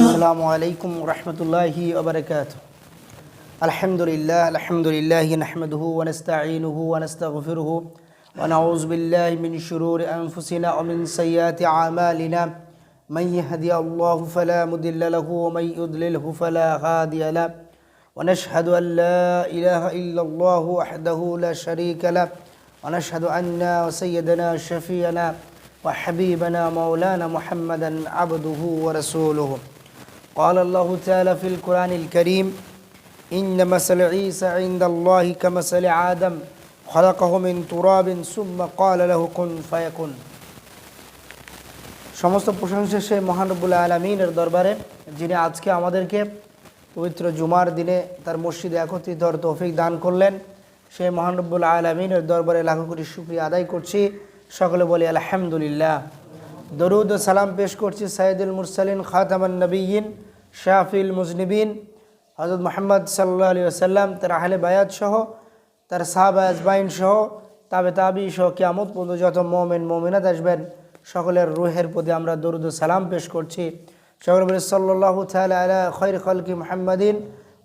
আসসালামু আলাইকুম রহমতুল্লাহি ওয়া বারাকাতুহু। আলহামদুলিল্লাহ নাহমাদুহু ওয়া নাস্তাঈনুহু ওয়া নাস্তাগফিরুহু ওয়া নাউযু বিল্লাহি মিন শুরুরি আনফুসিনা ওয়া মিন সাইয়্যাতি আমালিনা। মান ইয়াহদিহিল্লাহু ফালা মুদিল্লা লাহু ওয়া মান ইউদ্লিলহু ফালা হাদিয়া লাহু। ওয়া নাশহাদু আন লা ইলাহা ইল্লাল্লাহু ওয়াহদাহু লা শারীকা লাহু ওয়া নাশহাদু আন্না সাইয়্যিদানা শাফি'ানা ওয়া হাবিবানা মাওলানা মুহাম্মাদান আবদুহু ওয়া রাসূলুহু। قال الله تعالى في القرآن الكريم إن مثل عيسى عند الله كمثل آدم خلقه من تراب ثم قال له كن فيكون। সমস্ত প্রশংসা সেই মহান রব্বুল আলামিনের দরবারে, যিনি আজকে আমাদেরকে পবিত্র জুমার দিনে তার মসজিদে একত্রিত হওয়ার তৌফিক দান করলেন। সেই মহান রব্বুল আলামিনের দরবারে লাখো কোটি শুকরিয়া আদায় করছি। সকলে বলি আলহামদুলিল্লাহ। দরুদ ও সালাম পেশ করছি সাইয়্যিদুল মুরসালিন খাতামান নবিয়্যিন শাফিল মুজনিবিন হযরত মুহাম্মদ সাল্লাল্লাহু আলাইহি ওয়াসাল্লাম, তার আহলে বায়াত সহ, তার সাহাবা আজমাইন সহ, তাবি সহ কিয়ামত পর্যন্ত যত মুমিন মুমিনাত আসবেন সকলের রূহের প্রতি আমরা দরুদ ও সালাম পেশ করছি। সকলে বলি সাল্লাল্লাহু তাআলা আলা খায়রি খালকি মুহাম্মাদিন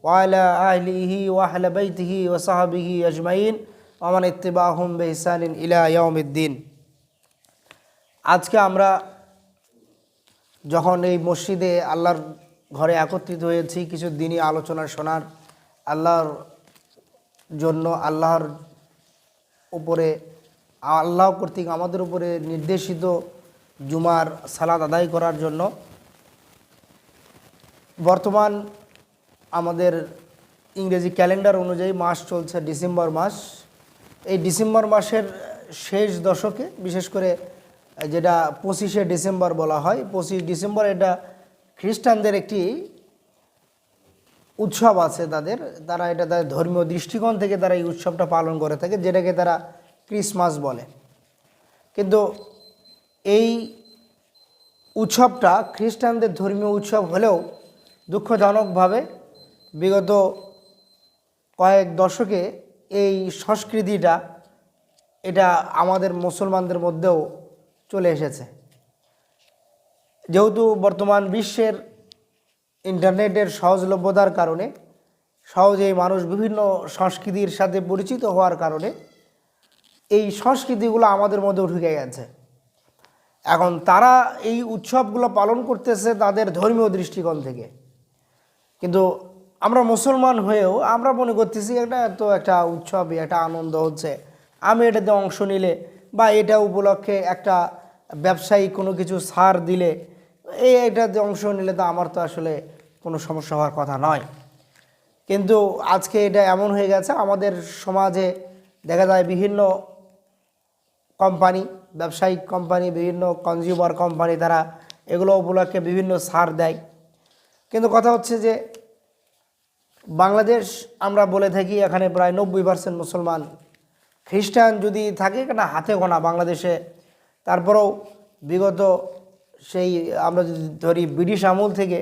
ওয়া আলা আহলিহি ওয়া আহলি বাইতিহি ওয়া সাহবিহি আজমাইন ওয়া মান ইত্তিবাহুম বিইহসানিন ইলা ইয়াউমিদ্দিন। আজকে আমরা যখন এই মসজিদে আল্লাহর ঘরে একত্রিত হয়েছি কিছু দিনই আলোচনা শোনার, আল্লাহর জন্য, আল্লাহর উপরে, আল্লাহ কর্তৃক আমাদের উপরে নির্দেশিত জুমার সালাত আদায় করার জন্য। বর্তমান আমাদের ইংরেজি ক্যালেন্ডার অনুযায়ী মাস চলছে ডিসেম্বর মাস। এই ডিসেম্বর মাসের শেষ দশকে, বিশেষ করে যেটা 25শে ডিসেম্বর বলা হয়, 25 ডিসেম্বর এটা খ্রিস্টানদের একটি উৎসব আছে তারা এটা তাদের ধর্মীয় দৃষ্টিকোণ থেকে তারা এই উৎসবটা পালন করে থাকে, যেটাকে তারা ক্রিসমাস বলে। কিন্তু এই উৎসবটা খ্রিস্টানদের ধর্মীয় উৎসব হলেও দুঃখজনকভাবে বিগত কয়েক দশকে এই সংস্কৃতিটা এটা আমাদের মুসলমানদের মধ্যেও চলে এসেছে। যেহেতু বর্তমান বিশ্বের ইন্টারনেটের সহজলভ্যতার কারণে সহজেই মানুষ বিভিন্ন সংস্কৃতির সাথে পরিচিত হওয়ার কারণে এই সংস্কৃতিগুলো আমাদের মধ্যেও ঢুকে গেছে। এখন তারা এই উৎসবগুলো পালন করতেছে তাদের ধর্মীয় দৃষ্টিকোণ থেকে, কিন্তু আমরা মুসলমান হয়েও আমরা মনে করতেছি এটা তো একটা উৎসব, একটা আনন্দ হচ্ছে, আমি এটাতে অংশ নিলে বা এটা উপলক্ষে একটা ব্যবসায়িক কোনো কিছু ছাড় দিলে, এটাতে অংশ নিলে তো আমার তো আসলে কোনো সমস্যা হওয়ার কথা নয়। কিন্তু আজকে এটা এমন হয়ে গেছে, আমাদের সমাজে দেখা যায় বিভিন্ন কোম্পানি, ব্যবসায়িক কোম্পানি, বিভিন্ন কনজিউমার কোম্পানি, তারা এগুলো উপলক্ষে বিভিন্ন ছাড় দেয়। কিন্তু কথা হচ্ছে যে বাংলাদেশ, আমরা বলে থাকি এখানে প্রায় 90% মুসলমান, খ্রিস্টান যদি থাকে না হাতে গোনা বাংলাদেশে, তারপরেও বিগত সেই আমরা যদি ধরি ব্রিটিশ আমল থেকে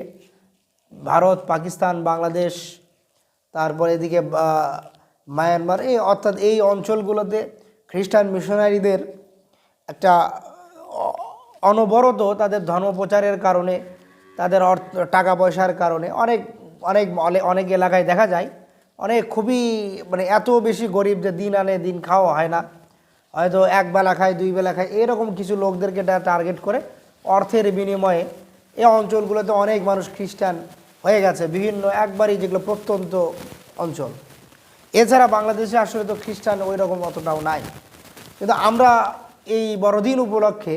ভারত, পাকিস্তান, বাংলাদেশ, তারপরে এদিকে মায়ানমার, অর্থাৎ এই অঞ্চলগুলোতে খ্রিস্টান মিশনারিদের একটা অনবরত তাদের ধর্ম প্রচারের কারণে, তাদের টাকা পয়সার কারণে অনেক অনেক অনেক এলাকায় দেখা যায় অনেক খুবই এত বেশি গরিব যে দিন আনে দিন খাওয়া হয় না, হয়তো এক বেলা খায়, দুই বেলা খায়, এরকম কিছু লোকদেরকে টার্গেট করে অর্থের বিনিময়ে এই অঞ্চলগুলোতে অনেক মানুষ খ্রিস্টান হয়ে গেছে, বিভিন্ন একবারই যেগুলো প্রত্যন্ত অঞ্চল। এছাড়া বাংলাদেশে আসলে তো খ্রিস্টান ওই রকম অতটাও নাই। কিন্তু আমরা এই বড়দিন উপলক্ষে,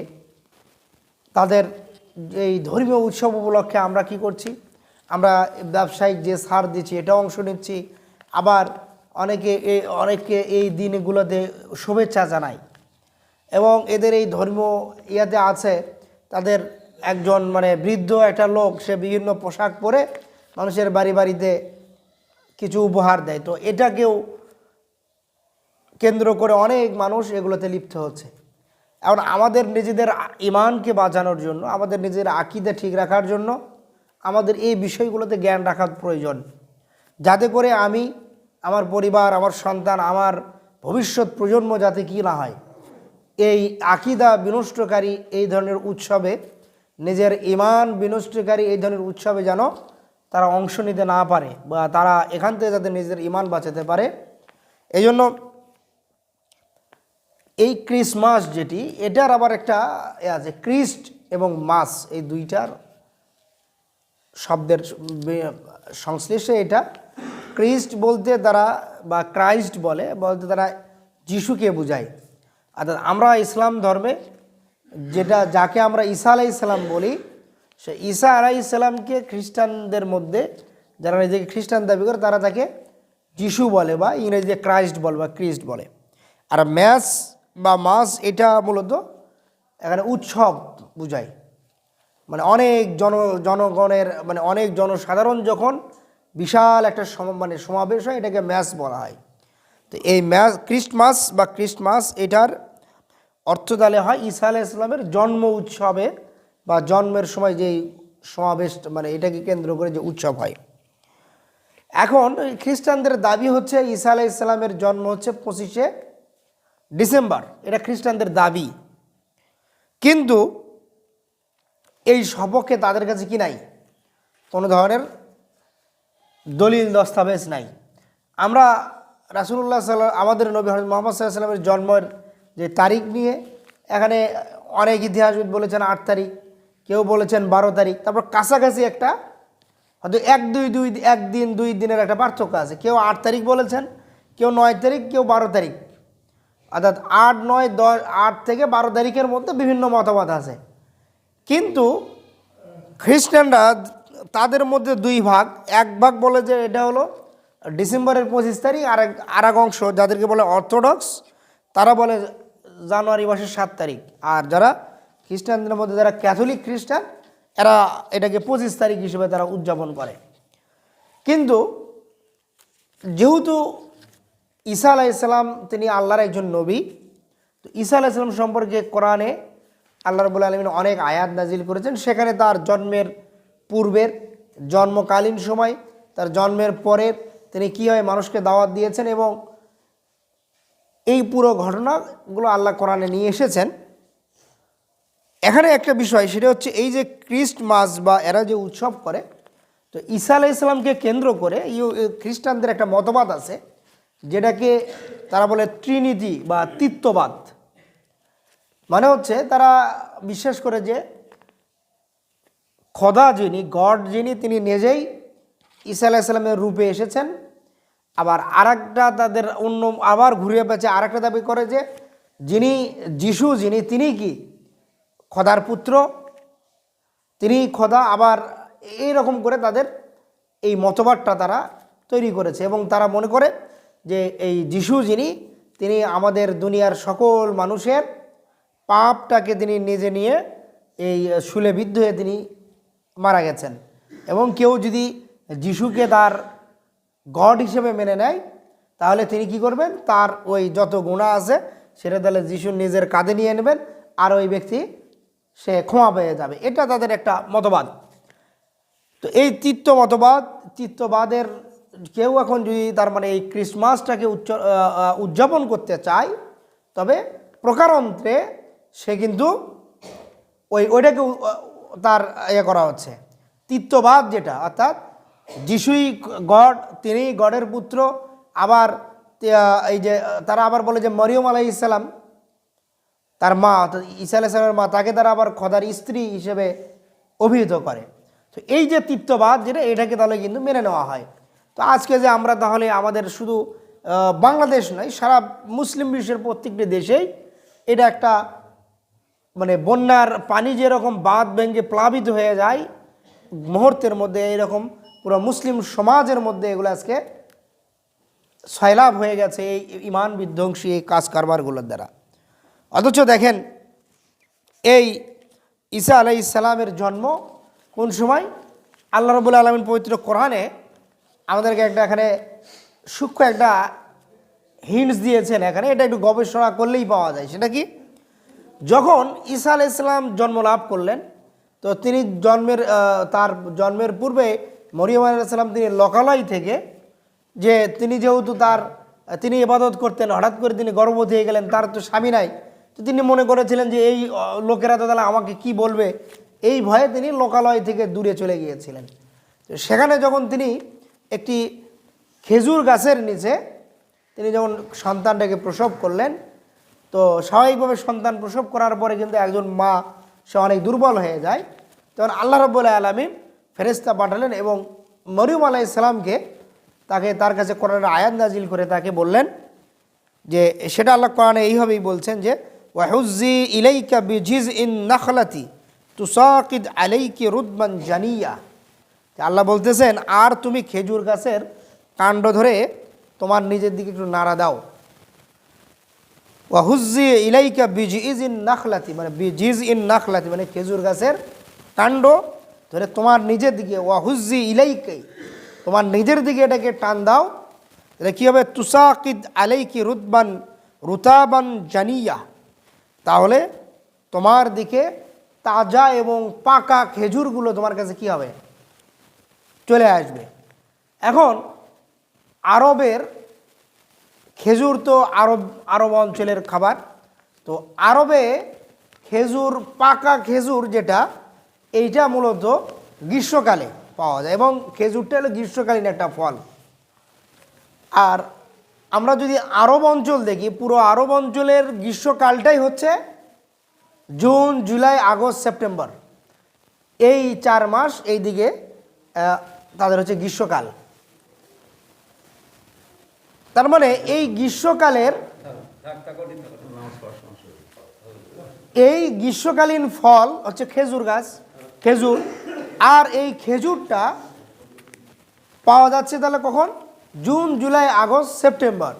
তাদের এই ধর্মীয় উৎসব উপলক্ষে আমরা কি করছি, আমরা ব্যবসায়িক যে ছাড় দিচ্ছি এটাও অংশ নিচ্ছি, আবার অনেকে এই দিনগুলোতে শুভেচ্ছা জানাই। এবং এদের এই ধর্মীয় ইয়াতে আছে, তাদের একজন বৃদ্ধ একটা লোক, সে বিভিন্ন পোশাক পরে মানুষের বাড়ি বাড়িতে কিছু উপহার দেয়। তো এটাকেও কেন্দ্র করে অনেক মানুষ এগুলোতে লিপ্ত হচ্ছে। এখন আমাদের নিজেদের ইমানকে বাঁচানোর জন্য, আমাদের নিজের আকীদা ঠিক রাখার জন্য আমাদের এই বিষয়গুলোতে জ্ঞান রাখার প্রয়োজন, যাতে করে আমি, আমার পরিবার, আমার সন্তান, আমার ভবিষ্যৎ প্রজন্ম যাতে কি না হয় এই আকীদা বিনষ্টকারী এই ধরনের উৎসবে নিজের ঈমান বিনষ্টকারী এই ধরনের উৎসবে যেন তারা অংশ নিতে না পারে, বা তারা এখান থেকে যাতে নিজের ঈমান বাঁচাতে পারে। এই জন্য এই ক্রিসমাস যেটি, এটার আবার একটা আছে, ক্রিস্ট এবং মাস, এই দুইটার শব্দের সংশ্লেষে এটা। ক্রিস্ট বলতে তারা, বা ক্রাইস্ট বলতে তারা যিশুকে বোঝায়। অর্থাৎ আমরা ইসলাম ধর্মে যাকে আমরা ঈসা আলাইহিসসালাম বলি, সে ঈসা আলাইহিসসালামকে খ্রিস্টানদের মধ্যে যারা নিজেকে খ্রিস্টান দাবি করে তারা তাকে যিশু বলে, বা ইংরেজিতে ক্রাইস্ট বলে বা ক্রিস্ট বলে। আর ম্যাস বা মাস এটা মূলত এখানে উৎসব বোঝায়, মানে অনেক জনগণের, মানে অনেক জনসাধারণ যখন বিশাল একটা সমাবেশ হয়, এটাকে ম্যাস বলা হয়। তো এই ক্রিস্টমাস বা ক্রিস্টমাস এটার অর্থ তাহলে হয় ঈসা আলাইহিস সালামের জন্ম উৎসবে, বা জন্মের সময় যেই সমাবেশ, মানে এটাকে কেন্দ্র করে যে উৎসব হয়। এখন খ্রিস্টানদের দাবি হচ্ছে ঈসা আলাইহিস সালামের জন্ম হচ্ছে 25শে ডিসেম্বর, এটা খ্রিস্টানদের দাবি। কিন্তু এই সপক্ষে তাদের কাছে কি নাই, কোনো ধরনের দলিল দস্তাবেজ নাই। আমরা রাসূলুল্লাহ আমাদের নবী হযরত মুহাম্মদ সাল্লাল্লাহু আলাইহি ওয়াসাল্লামের জন্মের যে তারিখ নিয়ে এখানে অনেক ইতিহাসবিদ বলেছেন 8 তারিখ, কেউ বলেছেন 12 তারিখ, তারপর কাছাকাছি একটা হয়তো 1 দিনের একটা পার্থক্য আছে। কেউ 8 তারিখ বলেছেন, কেউ 9 তারিখ, কেউ 12 তারিখ। অর্থাৎ 8, 9, 10, 8 থেকে 12 তারিখের মধ্যে বিভিন্ন মতবাদ আছে। কিন্তু খ্রিস্টানরা তাদের মধ্যে 2 ভাগ, এক ভাগ বলে যে এটা হলো ডিসেম্বরের 25 তারিখ, আর এক অংশ যাদেরকে বলে অর্থোডক্স, তারা বলে জানুয়ারি মাসের 7 তারিখ। আর যারা খ্রিস্টানদের মধ্যে যারা ক্যাথলিক খ্রিস্টান, এরা এটাকে 25 তারিখ হিসেবে তারা উদযাপন করে। কিন্তু যেহেতু ঈসা আলাইহিস সালাম তিনি আল্লাহর একজন নবী, তো ঈসা আলাইহিস সালাম সম্পর্কে কোরআনে আল্লাহ রাব্বুল আলামিন অনেক আয়াত নাজিল করেছেন। সেখানে তার জন্মের পূর্বের, জন্মকালীন সময়, তার জন্মের পরের তিনি কীভাবে মানুষকে দাওয়াত দিয়েছেন, এবং এই পুরো ঘটনাগুলো আল্লাহ কোরআনে নিয়ে এসেছেন। এখানে একটা বিষয়, সেটা হচ্ছে এই যে ক্রিস্টমাস বা এরা যে উৎসব করে, তো ঈসা আলাইহিস সালামকে কেন্দ্র করে খ্রিস্টানদের একটা মতবাদ আছে, যেটাকে তারা বলে ট্রিনিটি বা তৃত্ববাদ। মানে হচ্ছে তারা বিশ্বাস করে যে খোদা যিনি, গড যিনি, তিনি নিজেই ঈসা আলাইহিস সালামের রূপে এসেছেন। আবার আরেকটা তাদের অন্য আবার ঘুরিয়ে পেঁচে আরেকটা দাবি করে যে যিশু যিনি, তিনি কি খোদার পুত্র, তিনি খোদা। আবার এইরকম করে তাদের এই মতবাদটা তারা তৈরি করেছে, এবং তারা মনে করে যে এই যিশু যিনি, তিনি আমাদের দুনিয়ার সকল মানুষের পাপটাকে তিনি নিজে নিয়ে এই শূলে বিদ্ধ হয়ে তিনি মারা গেছেন। এবং কেউ যদি যিশুকে তার গড হিসেবে মেনে নেয়, তাহলে তিনি কি করবেন, তার ওই যত গুনাহ আছে সেটা তাহলে যিশু নিজের কাঁধে নিয়ে নেবেন, আর ওই ব্যক্তি সে ক্ষমা পেয়ে যাবে। এটা তাদের একটা মতবাদ। তো এই তৃত্ববাদের কেউ এখন যদি তার মানে এই ক্রিসমাসটাকে উদযাপন করতে চায়, তবে প্রকারান্তরে সে কিন্তু ওইটাকে তার করা হচ্ছে তৃত্ববাদ, যেটা অর্থাৎ যিশুই গড, তিনি গডের পুত্র। আবার এই যে তারা আবার বলে যে মরিয়ম আলাইহিস সালাম, তার মা অর্থাৎ ঈসা আলাইহিস সালামের মা, তাকে তারা আবার খোদার স্ত্রী হিসেবে অভিহিত করে। তো এই যে তৃত্ববাদ যেটা, এটাকে তাহলে কিন্তু মেনে নেওয়া হয়। তো আজকে যে আমরা তাহলে আমাদের শুধু বাংলাদেশ নয়, সারা মুসলিম বিশ্বের প্রত্যেকটি দেশেই এটা একটা মানে বন্যার পানি যেরকম বাঁধ ভেঙে প্লাবিত হয়ে যায় মুহূর্তের মধ্যে, এরকম পুরো মুসলিম সমাজের মধ্যে এগুলো আজকে সয়লাভ হয়ে গেছে এই ঈমান বিধ্বংসী এই কাজ কারবারগুলোর দ্বারা। অথচ দেখেন এই ঈসা আলাইহিস সালামের জন্ম কোন সময়, আল্লাহ রাব্বুল আলামিন পবিত্র কোরআনে আমাদেরকে একটা এখানে সূক্ষ্ম একটা হিন্টস দিয়েছেন। এখানে এটা একটু গবেষণা করলেই পাওয়া যায়। সেটা কি, যখন ঈসা আলাইহিস সালাম জন্ম লাভ করলেন, তো তিনি তার জন্মের পূর্বে মরিয়ম আলাইহিস সালাম তিনি লোকালয় থেকে, যে তিনি যেহেতু তিনি ইবাদত করতেন, হঠাৎ করে তিনি গর্ভবতী হয়ে গেলেন, তার তো স্বামী নাই, তো তিনি মনে করেছিলেন যে এই লোকেরা তো তাহলে আমাকে কি বলবে, এই ভয়ে তিনি লোকালয় থেকে দূরে চলে গিয়েছিলেন। তো সেখানে যখন তিনি একটি খেজুর গাছের নিচে তিনি যখন সন্তানটাকে প্রসব করলেন, তো স্বাভাবিকভাবে সন্তান প্রসব করার পরে কিন্তু একজন মা সে অনেক দুর্বল হয়ে যায়। তখন আল্লাহ রাব্বুল আলামিন ফেরেশতা পাঠালেন এবং মরিয়ম আলাইহিস সালামকে তার কাছে কোরআনের আয়াত নাজিল করে তাকে বললেন যে, সেটা আল্লাহ কোরআনে এইভাবেই বলছেন যে ওয়াহুজ্জি ইলাইকা বিজিজইন নাখলাতি তুসাকিদ আলাইকি রুদবান জানিয়া। আল্লাহ বলতেছেন, আর তুমি খেজুর গাছের কাণ্ড ধরে তোমার নিজের দিকে একটু নাড়া দাও। ওয়াহুজ্জি ইলাইকা বিজিজইন নাখলাতি, মানে বিজিজইন নাখলাতি মানে খেজুর গাছের কাণ্ড ধরে তোমার নিজের দিকে, ওয়াহুজ্জি ইলাইকা তোমার নিজের দিকে এটাকে টান দাও। এটা কী হবে? তুসাকিদ আলাইকি রুতাবান জানিয়া, তাহলে তোমার দিকে তাজা এবং পাকা খেজুরগুলো তোমার কাছে কি হবে? চলে আসবে। এখন আরবের খেজুর তো আরব অঞ্চলের খাবার, তো আরবে খেজুর, পাকা খেজুর যেটা, এইটা মূলত গ্রীষ্মকালে পাওয়া যায় এবং খেজুরটা হলো গ্রীষ্মকালীন একটা ফল। আর আমরা যদি আরব অঞ্চল দেখি, পুরো আরব অঞ্চলের গ্রীষ্মকালটাই হচ্ছে জুন, জুলাই, আগস্ট, সেপ্টেম্বর, এই 4 মাস এই দিকে তাদের হচ্ছে গ্রীষ্মকাল। তার মানে এই গ্রীষ্মকালীন ফল হচ্ছে খেজুর গাছ, খেজুর। আর এই খেজুরটা পাওয়া যাচ্ছে তাহলে কখন? June, July, August, September.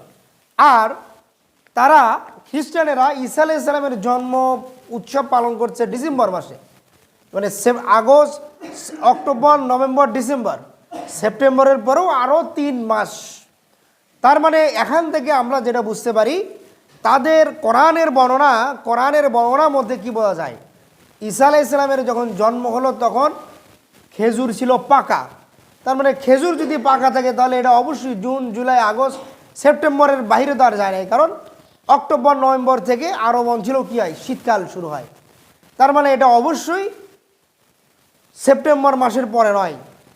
আর তারা খ্রিস্টানেরা ঈসা আলাইহিস সালামের জন্ম উৎসব পালন করছে ডিসেম্বর মাসে, মানে আগস্ট, অক্টোবর, নভেম্বর, ডিসেম্বর, সেপ্টেম্বরের পরেও আরও 3 মাস। তার মানে এখান থেকে আমরা যেটা বুঝতে পারি, তাদের কোরআনের বর্ণনার মধ্যে কি বোঝা যায়? ঈসা আলাইহিস সালামের যখন জন্ম হলো তখন খেজুর ছিল পাকা। তার মানে খেজুর যদি পাকা থাকে তাহলে এটা অবশ্যই জুন, জুলাই, আগস্ট, সেপ্টেম্বরের বাইরে তো আর যায় না, কারণ অক্টোবর, নভেম্বর থেকে আরব অঞ্চলেও কী হয়? শীতকাল শুরু হয়। তার মানে এটা অবশ্যই সেপ্টেম্বর মাসের পরে নয়।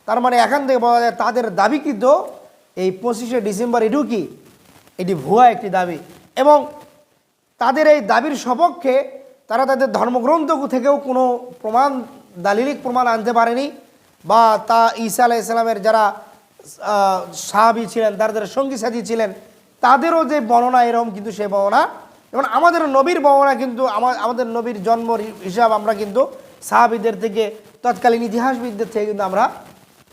তার মানে এখান থেকে বলা যায় তাদের দাবিকৃত এই 25শে ডিসেম্বর এটিও কি? এটি ভুয়া একটি দাবি। এবং তাদের এই দাবির সপক্ষে তারা তাদের ধর্মগ্রন্থ থেকেও কোনো দালিলিক প্রমাণ আনতে পারেনি, বা ঈসা আলাইহিস সালামের যারা সাহাবী ছিলেন, যারা সঙ্গী সাথী ছিলেন, তাদেরও যে বর্ণনা এরকম কিন্তু সেই বর্ণনা, এবং আমাদের নবীর বর্ণনা কিন্তু আমাদের নবীর জন্ম হিসাব আমরা কিন্তু সাহাবীদের থেকে, তৎকালীন ইতিহাসবিদদের থেকে কিন্তু আমরা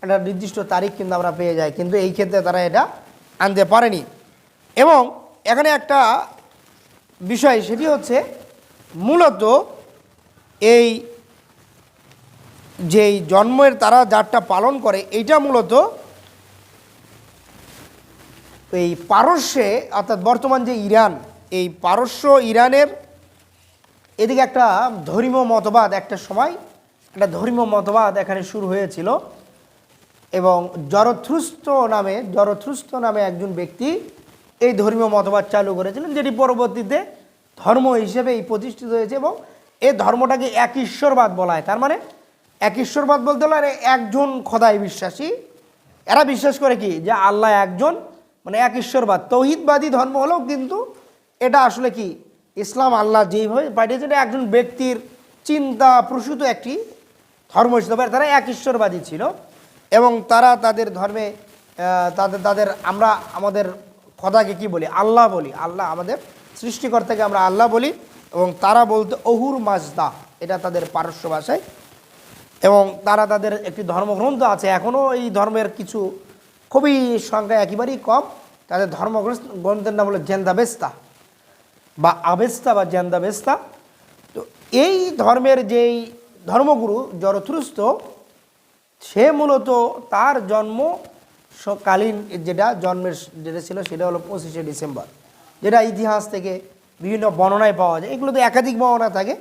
একটা নির্দিষ্ট তারিখ কিন্তু আমরা পেয়ে যাই, কিন্তু এই ক্ষেত্রে তারা এটা আনতে পারেনি। এবং এখানে একটা বিষয়, সেটি হচ্ছে মূলত এই যেই জন্মের তারা যারটা পালন করে, এইটা মূলত এই পারস্যে, অর্থাৎ বর্তমান যে ইরান, এই পারস্য ইরানের এদিকে একটা ধর্মীয় মতবাদ, একটা সময় একটা ধর্মীয় মতবাদ এখানে শুরু হয়েছিল। এবং জরথ্রুস্ত নামে একজন ব্যক্তি এই ধর্মীয় মতবাদ চালু করেছিলেন, যেটি পরবর্তীতে ধর্ম হিসেবে প্রতিষ্ঠিত হয়েছে। এবং এই ধর্মটাকে এক ঈশ্বরবাদ বলা হয়। তার মানে এক ঈশ্বরবাদ বলতে হলে একজন খোদায় বিশ্বাসী। এরা বিশ্বাস করে কি? যে আল্লাহ একজন, মানে এক ঈশ্বরবাদ, তৌহিদবাদী ধর্ম হলেও কিন্তু এটা আসলে কি? ইসলাম আল্লাহ যেইভাবে পাঠিয়েছেন, একজন ব্যক্তির চিন্তা প্রসূত একটি ধর্ম হিসেবে তারা এক ঈশ্বরবাদী ছিল। এবং তারা তাদের ধর্মে আমরা আমাদের খোদাকে কি বলি? আল্লাহ বলি। আল্লাহ আমাদের সৃষ্টিকর্তাকে আমরা আল্লাহ বলি। এবং তারা বলতে অহুর মাজদা, এটা তাদের পারস্য ভাষায়। এবং তাদের একটি ধর্মগ্রন্থ আছে, এখনও এই ধর্মের কিছু খুবই সংখ্যা একেবারেই কম। তাদের ধর্মগ্রন্থের নাম হলো জেন্দাবেস্তা বা আবেস্তা বা জেন্দাবেস্তা। তো এই ধর্মের যেই ধর্মগুরু জরথ্রুস্ত, সে মূলত তার জন্মকালীন জন্মের যেটা ছিল সেটা হলো 25শে ডিসেম্বর, যেটা ইতিহাস থেকে বিভিন্ন বর্ণনায় পাওয়া যায়। এগুলো তো একাধিক বর্ণনা থাকে,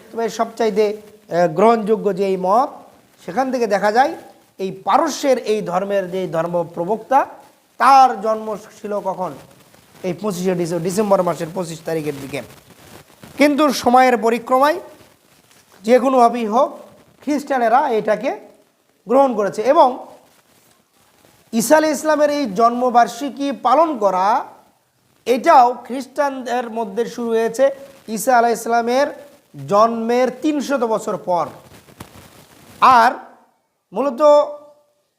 তবে সবচাইতে গ্রহণযোগ্য যে এই মত, সেখান থেকে দেখা যায় এই পারস্যের এই ধর্মের যে ধর্ম প্রবক্তা, তার জন্ম ছিল কখন? এই 25শে ডিসেম্বর মাসের 25 তারিখের দিকে। কিন্তু সময়ের পরিক্রমায় যে কোনোভাবেই হোক, খ্রিস্টানেরা এটাকে গ্রহণ করেছে। এবং ঈসা আলাইহিস সালামের এই জন্মবার্ষিকী পালন করা এটাও খ্রিস্টানদের মধ্যে শুরু হয়েছে ঈসা আলাইহিস সালামের জন্মের ৩০০ বছর পর। আর মূলত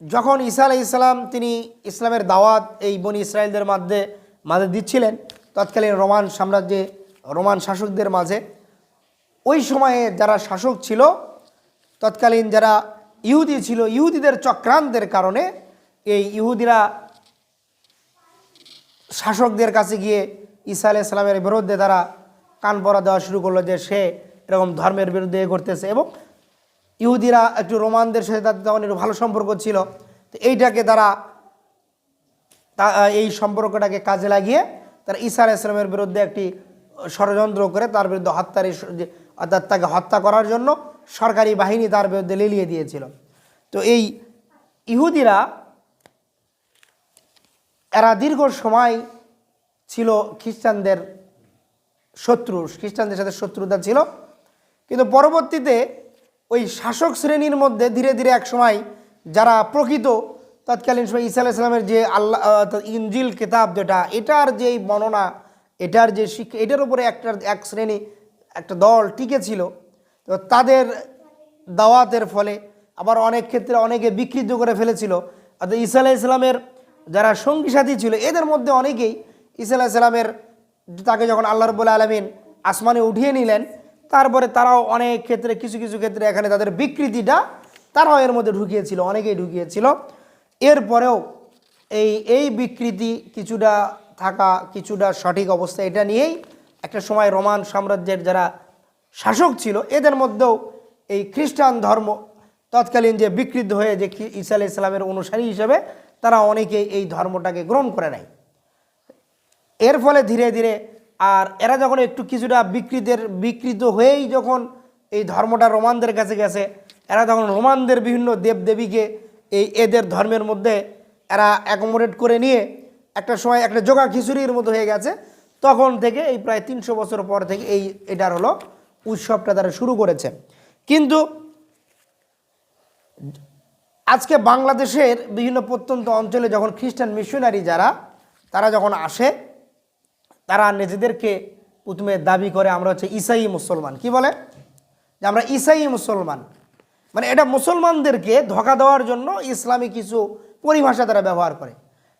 যখন ঈসা আলাইহিস সালাম তিনি ইসলামের দাওয়াত এই বনি ইসরায়েলদের মাঝে দিচ্ছিলেন, তৎকালীন রোমান সাম্রাজ্যে রোমান শাসকদের মাঝে, ওই সময়ে যারা শাসক ছিল, তৎকালীন যারা ইহুদি ছিল, ইহুদিদের চক্রান্তের কারণে এই ইহুদিরা শাসকদের কাছে গিয়ে ঈসা আলাইহিস সালামের বিরুদ্ধে তারা কান পরা দেওয়া শুরু করলো যে সে এরকম ধর্মের বিরুদ্ধে করতেছে। এবং ইহুদিরা একটু রোমানদের সাথে তাদের তখন একটু ভালো সম্পর্ক ছিল, তো এইটাকে তারা এই সম্পর্কটাকে কাজে লাগিয়ে তারা ঈসা আলাইহিস সালামের বিরুদ্ধে একটি ষড়যন্ত্র করে তার বিরুদ্ধে অর্থাৎ তাকে হত্যা করার জন্য সরকারি বাহিনী তার বিরুদ্ধে লেলিয়ে দিয়েছিল। তো এই ইহুদিরা এরা দীর্ঘ সময় ছিল খ্রিস্টানদের শত্রু, খ্রিস্টানদের সাথে শত্রুতা ছিল। কিন্তু পরবর্তীতে ওই শাসক শ্রেণীর মধ্যে ধীরে ধীরে এক সময় যারা প্রকৃত তৎকালীন সময় ঈসা আলাইহিস সালামের যে ইনজিল কিতাব যেটা, এটার যেই বর্ণনা, এটার যে শিক্ষা, এটার উপরে এক শ্রেণী একটা দল টিকে ছিল। তো তাদের দাওয়াতের ফলে আবার অনেক ক্ষেত্রে অনেকে বিকৃত করে ফেলেছিল। অর্থাৎ ঈসা আলাইহিস সালামের যারা সঙ্গী সাথী ছিল এদের মধ্যে অনেকেই ঈসা আলাইহিস সালামের তাকে যখন আল্লাহ রাব্বুল আলামিন আসমানে উঠিয়ে নিলেন, তারপরে তারাও অনেক ক্ষেত্রে কিছু কিছু ক্ষেত্রে এখানে তাদের বিকৃতিটা তারাও এর মধ্যে ঢুকিয়েছিল, অনেকেই ঢুকিয়েছিল। এরপরেও এই বিকৃতি কিছুটা থাকা, কিছুটা সঠিক অবস্থা, এটা নিয়েই একটা সময় রোমান সাম্রাজ্যের যারা শাসক ছিল এদের মধ্যেও এই খ্রিস্টান ধর্ম তৎকালীন যে বিকৃত হয়ে যে ঈসা আলাইহিস সালামের অনুসারী হিসেবে তারা অনেকেই এই ধর্মটাকে গ্রহণ করে নেয়। এর ফলে ধীরে ধীরে আর এরা যখন একটু কিছুটা বিকৃত হয়েই যখন এই ধর্মটা রোমানদের কাছে গেছে, এরা তখন রোমানদের বিভিন্ন দেবদেবীকে এদের ধর্মের মধ্যে এরা অ্যাকোমোডেট করে নিয়ে একটা সময় একটা জোগা খিচুড়ির মতো হয়ে গেছে। তখন থেকে এই প্রায় ৩০০ বছর পর থেকে এটার হলো উৎসবটা তারা শুরু করেছে। কিন্তু আজকে বাংলাদেশের বিভিন্ন প্রত্যন্ত অঞ্চলে যখন খ্রিস্টান মিশনারি তারা যখন আসে, তারা নিজেদেরকে প্রথমে দাবি করে আমরা হচ্ছে ঈসাই মুসলমান। কি বলে যে আমরা ঈসাই মুসলমান, মানে এটা মুসলমানদেরকে ধোঁকা দেওয়ার জন্য ইসলামী কিছু পরিভাষা তারা ব্যবহার করে।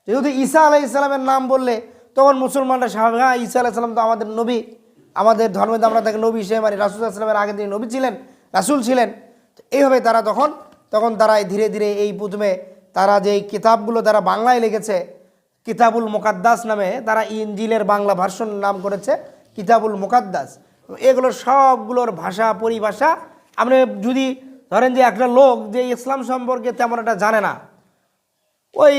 যেহেতু ঈসা আলাইহিস সালামের নাম বললে তখন মুসলমানরা স্বাভাবিক, হ্যাঁ ঈসা আলাইহিস সালাম তো আমাদের নবী, আমাদের ধর্মে তো আমরা তাকে নবী হিসেবে মানি, রাসূল সাল্লাল্লাহু আলাইহি ওয়াসাল্লামের আগে তিনি নবী ছিলেন, রাসূল ছিলেন। এইভাবে তারা তখন তারা ধীরে ধীরে এই প্রথমে তারা যেই কিতাবগুলো তারা বাংলায় লিখেছে কিতাবুল মুকাদ্দাস নামে, তারা ইনজিলের বাংলা ভার্সন নাম করেছে কিতাবুল মুকাদ্দাস। এগুলো সবগুলোর ভাষা পরিভাষা, আপনি যদি ধরেন যে একটা লোক যে ইসলাম সম্পর্কে তেমন একটা জানে না, ওই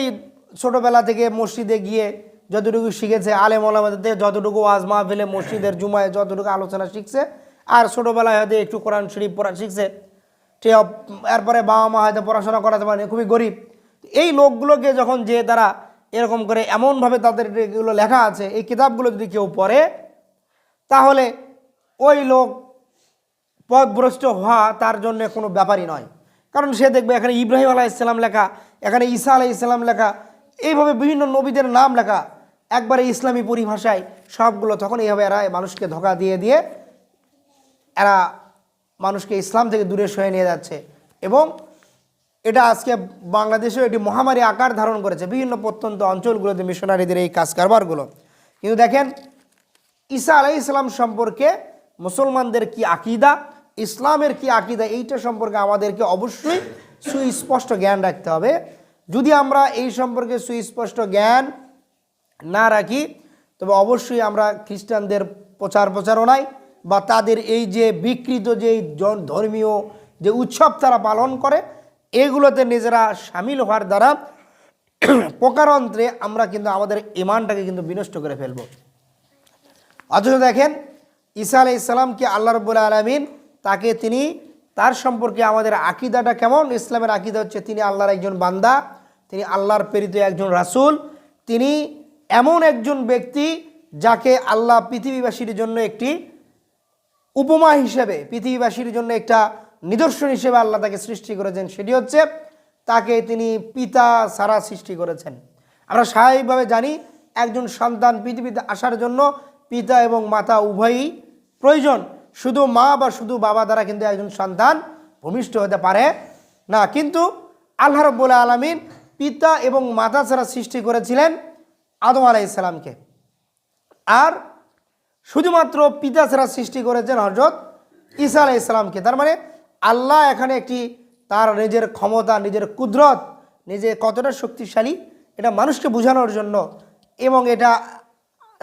ছোটোবেলা থেকে মসজিদে গিয়ে যতটুকু শিখেছে, আলেম ওলামাদের যতটুকু ওয়াজ মাহফিলে মসজিদের জুমায় যতটুকু আলোচনা শিখছে, আর ছোটোবেলায় হয়তো একটু কোরআন শরীফ পড়া শিখছে, ঠিক, এরপরে বাবা মা হয়তো পড়াশোনা করাতে পারেনি, খুবই গরিব। এই লোকগুলোকে যখন যে তারা এরকম করে এমনভাবে তাদের এগুলো লেখা আছে, এই কিতাবগুলো যদি কেউ পড়ে, তাহলে ওই লোক পথভ্রষ্ট হওয়া তার জন্য কোনো ব্যাপারই নয়। কারণ সে দেখবে এখানে ইব্রাহিম আলাইহিস সালাম লেখা, এখানে ঈসা আলাইহিস সালাম লেখা, এইভাবে বিভিন্ন নবীদের নাম লেখা একবারে ইসলামী পরিভাষায় সবগুলো। তখন এইভাবে এরা মানুষকে ধোঁকা দিয়ে এরা মানুষকে ইসলাম থেকে দূরে সরিয়ে নিয়ে যাচ্ছে। এবং এটা আজকে বাংলাদেশেও এটি মহামারী আকার ধারণ করেছে বিভিন্ন প্রত্যন্ত অঞ্চলগুলোতে মিশনারিদের এই কাজ কারবারগুলো। কিন্তু দেখেন ঈসা আলাইহিস সালাম সম্পর্কে মুসলমানদের কি আকীদা, ইসলামের কি আকীদা, এইটা সম্পর্কে আমাদেরকে অবশ্যই সুস্পষ্ট জ্ঞান রাখতে হবে। যদি আমরা এই সম্পর্কে সুস্পষ্ট জ্ঞান না রাখি, তবে অবশ্যই আমরা খ্রিস্টানদের প্রচারণায় বা তাদের এই যে বিকৃত যে ধর্মীয় যে উৎসব তারা পালন করে, এগুলোতে নিজেরা সামিল হওয়ার দ্বারা প্রকারান্তরে আমরা কিন্তু আমাদের ঈমানটাকে কিন্তু বিনষ্ট করে ফেলব। অথচ দেখেন ঈসা আলাইহিস সালামকে আল্লাহ রাব্বুল আলামিন তার সম্পর্কে আমাদের আকীদাটা কেমন, ইসলামের আকীদা হচ্ছে তিনি আল্লাহর একজন বান্দা, তিনি আল্লাহর প্রেরিত একজন রাসূল, তিনি এমন একজন ব্যক্তি যাকে আল্লাহ পৃথিবীবাসীর জন্য একটি উপমা হিসেবে, পৃথিবীবাসীর জন্য একটা নিদর্শন হিসেবে আল্লাহ তাকে সৃষ্টি করেছেন, সেটি হচ্ছে তাকে তিনি পিতা ছাড়া সৃষ্টি করেছেন। আমরা স্বাভাবিকভাবে জানি একজন সন্তান পৃথিবীতে আসার জন্য পিতা এবং মাতা উভয়ই প্রয়োজন। শুধু মা বা শুধু বাবা দ্বারা কিন্তু একজন সন্তান ভূমিষ্ঠ হতে পারে না। কিন্তু আল্লাহ রাব্বুল আলামিন পিতা এবং মাতা ছাড়া সৃষ্টি করেছিলেন আদম আলাইহিস সালামকে, আর শুধুমাত্র পিতা ছাড়া সৃষ্টি করেছেন হযরত ঈসা আলাইহিস সালামকে। তার মানে আল্লাহ এখানে একটি তার নিজের ক্ষমতা, নিজের কুদরত, নিজে কতটা শক্তিশালী এটা মানুষকে বোঝানোর জন্য, এবং এটা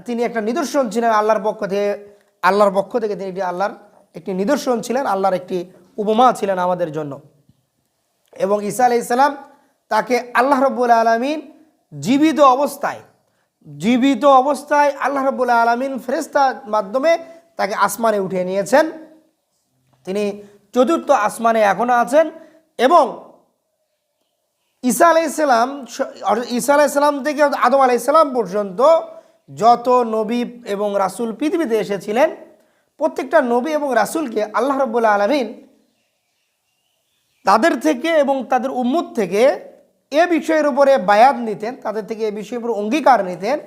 তিনি একটা নিদর্শন ছিলেন আল্লাহর পক্ষ থেকে তিনি আল্লাহর একটি নিদর্শন ছিলেন, আল্লাহর একটি উপমা ছিলেন আমাদের জন্য। এবং ঈসা আলাইহিস সালাম তাকে আল্লাহ রাব্বুল আলামিন জীবিত অবস্থায় আল্লাহ রাব্বুল আলামিন ফেরেশতার মাধ্যমে তাকে আসমানে উঠিয়ে নিয়েছেন। তিনি চতুর্থ আসমানে এখনো আছেন। এবং ঈসা আলাইহিস সালাম থেকে আদম আলাইহিস সালাম পর্যন্ত যত নবী এবং রাসূল পৃথিবীতে এসেছিলেন, প্রত্যেকটা নবী এবং রাসূলকে আল্লাহ রাব্বুল আলামিন তাদের থেকে এবং তাদের উম্মত থেকে এ বিষয়ের উপরে বায়াত নিতেন, তাদের থেকে এ বিষয়ের উপরে অঙ্গীকার নিতেন